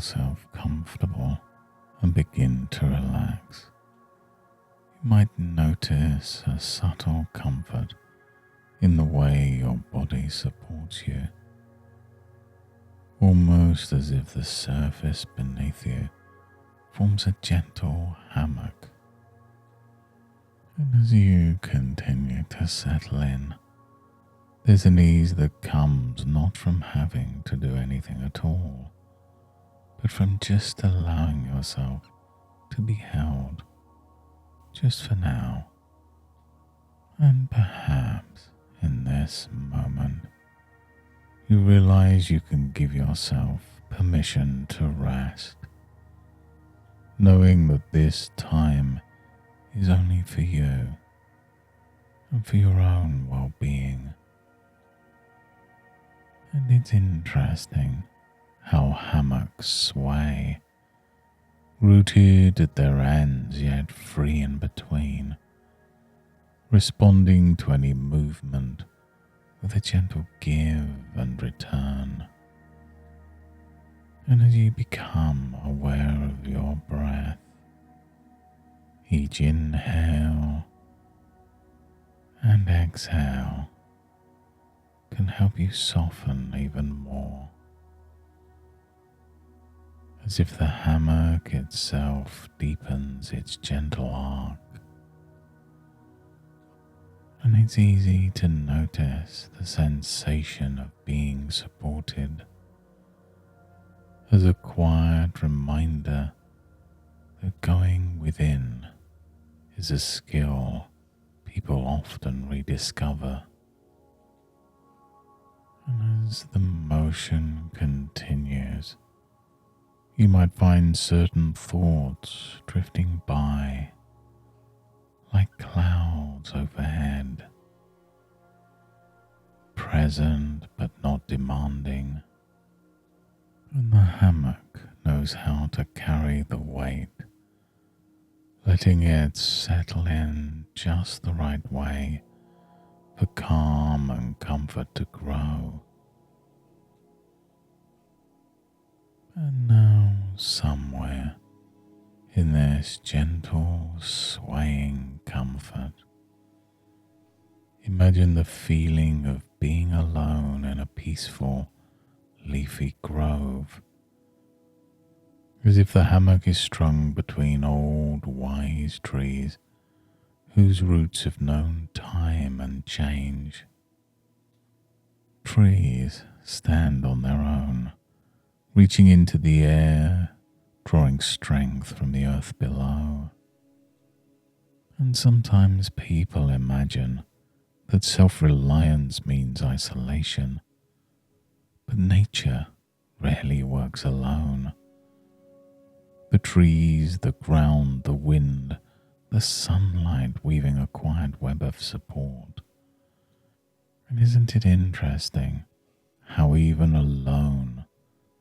yourself comfortable and begin to relax, you might notice a subtle comfort in the way your body supports you, almost as if the surface beneath you forms a gentle hammock. And as you continue to settle in, there's an ease that comes not from having to do anything at all, but from just allowing yourself to be held just for now. And perhaps in this moment, you realize you can give yourself permission to rest, knowing that this time is only for you and for your own well-being. And it's interesting how hammocks sway, rooted at their ends yet free in between, responding to any movement with a gentle give and return. And as you become aware of your breath, each inhale and exhale can help you soften even more, as if the hammock itself deepens its gentle arc. And it's easy to notice the sensation of being supported as a quiet reminder that going within is a skill people often rediscover. And as the motion continues, you might find certain thoughts drifting by like clouds overhead, present but not demanding. And the hammock knows how to carry the weight, letting it settle in just the right way for calm and comfort to grow. And now, somewhere in this gentle, swaying comfort, imagine the feeling of being alone in a peaceful, leafy grove, as if the hammock is strung between old, wise trees whose roots have known time and change. Trees stand on their own, reaching into the air, drawing strength from the earth below. And sometimes people imagine that self-reliance means isolation, but nature rarely works alone. The trees, the ground, the wind, the sunlight weaving a quiet web of support. And isn't it interesting how even alone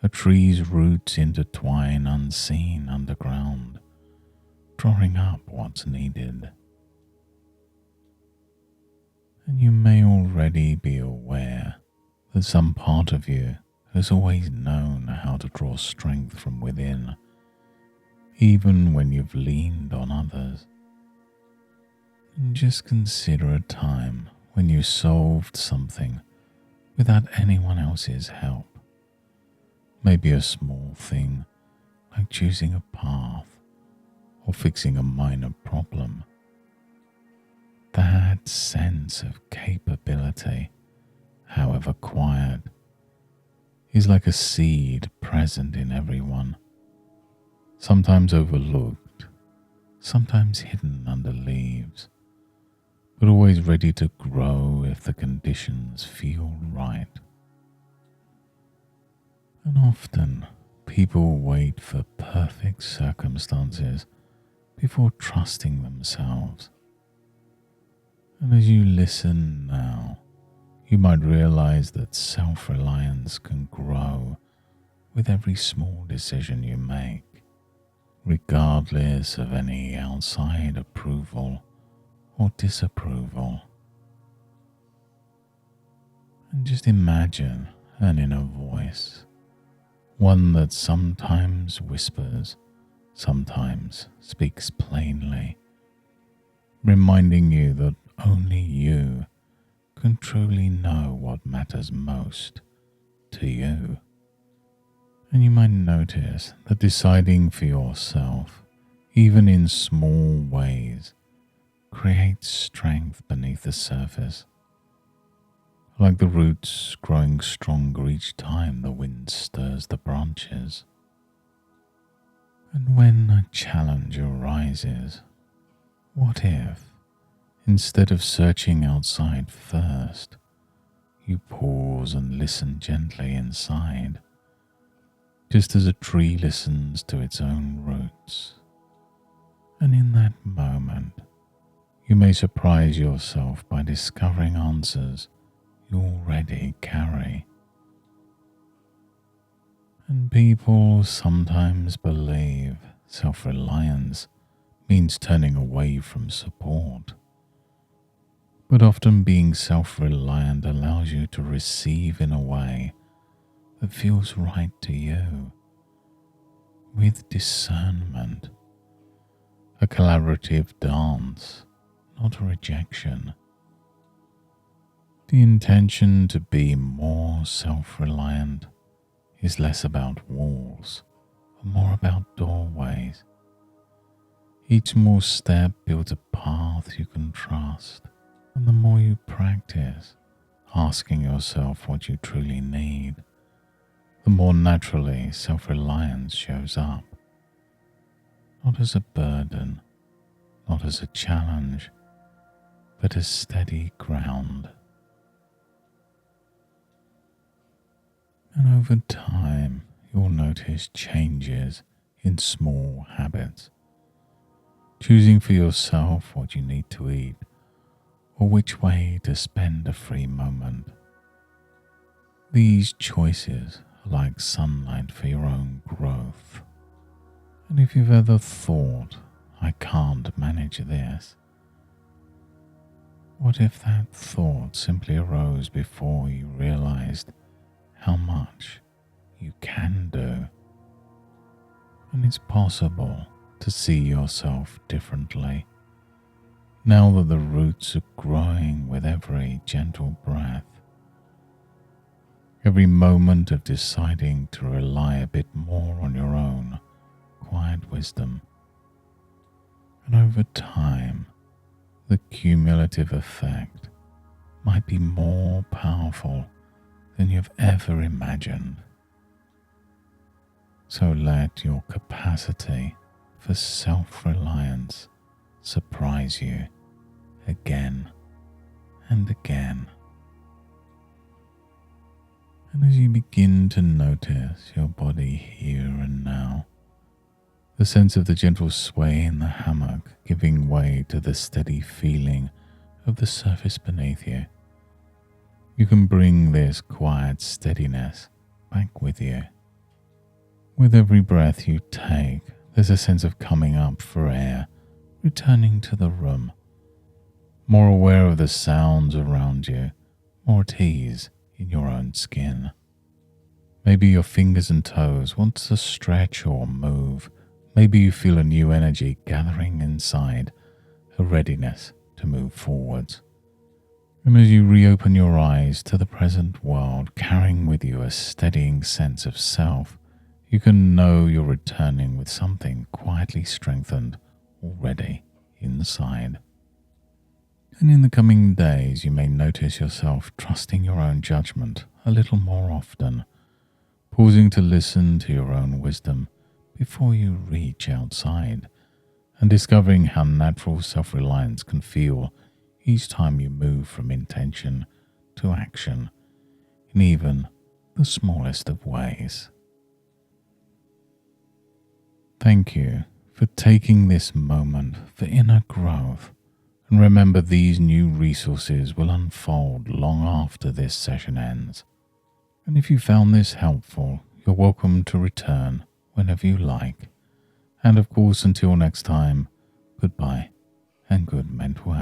a tree's roots intertwine unseen underground, drawing up what's needed? And you may already be aware that some part of you has always known how to draw strength from within, even when you've leaned on others. And just consider a time when you solved something without anyone else's help. Maybe a small thing like choosing a path or fixing a minor problem. That sense of capability, however quiet, is like a seed present in everyone, sometimes overlooked, sometimes hidden under leaves, but always ready to grow if the conditions feel right. And often, people wait for perfect circumstances before trusting themselves. And as you listen now, you might realize that self-reliance can grow with every small decision you make, regardless of any outside approval or disapproval. And just imagine an inner voice one that sometimes whispers, sometimes speaks plainly, reminding you that only you can truly know what matters most to you. And you might notice that deciding for yourself, even in small ways, creates strength beneath the surface, like the roots growing stronger each time the wind stirs the branches. And when a challenge arises, what if, instead of searching outside first, you pause and listen gently inside, just as a tree listens to its own roots? And in that moment, you may surprise yourself by discovering answers you already carry. And people sometimes believe self-reliance means turning away from support. But often being self-reliant allows you to receive in a way that feels right to you, with discernment, a collaborative dance, not a rejection. The intention to be more self-reliant is less about walls and more about doorways. Each more step builds a path you can trust, and the more you practice asking yourself what you truly need, the more naturally self-reliance shows up, not as a burden, not as a challenge, but as steady ground. And over time, you'll notice changes in small habits, choosing for yourself what you need to eat or which way to spend a free moment. These choices are like sunlight for your own growth. And if you've ever thought, I can't manage this, what if that thought simply arose before you realized how much you can do? And it's possible to see yourself differently now that the roots are growing with every gentle breath, every moment of deciding to rely a bit more on your own quiet wisdom. And over time, the cumulative effect might be more powerful than you've ever imagined. So let your capacity for self-reliance surprise you again and again. And as you begin to notice your body here and now, the sense of the gentle sway in the hammock giving way to the steady feeling of the surface beneath you, you can bring this quiet steadiness back with you. With every breath you take, there's a sense of coming up for air, returning to the room, more aware of the sounds around you, more at ease in your own skin. Maybe your fingers and toes want to stretch or move. Maybe you feel a new energy gathering inside, a readiness to move forwards. And as you reopen your eyes to the present world, carrying with you a steadying sense of self, you can know you're returning with something quietly strengthened already inside. And in the coming days, you may notice yourself trusting your own judgment a little more often, pausing to listen to your own wisdom before you reach outside, and discovering how natural self-reliance can feel each time you move from intention to action in even the smallest of ways. Thank you for taking this moment for inner growth, and remember these new resources will unfold long after this session ends. And if you found this helpful, you're welcome to return whenever you like. And of course, until next time, goodbye and good mental health.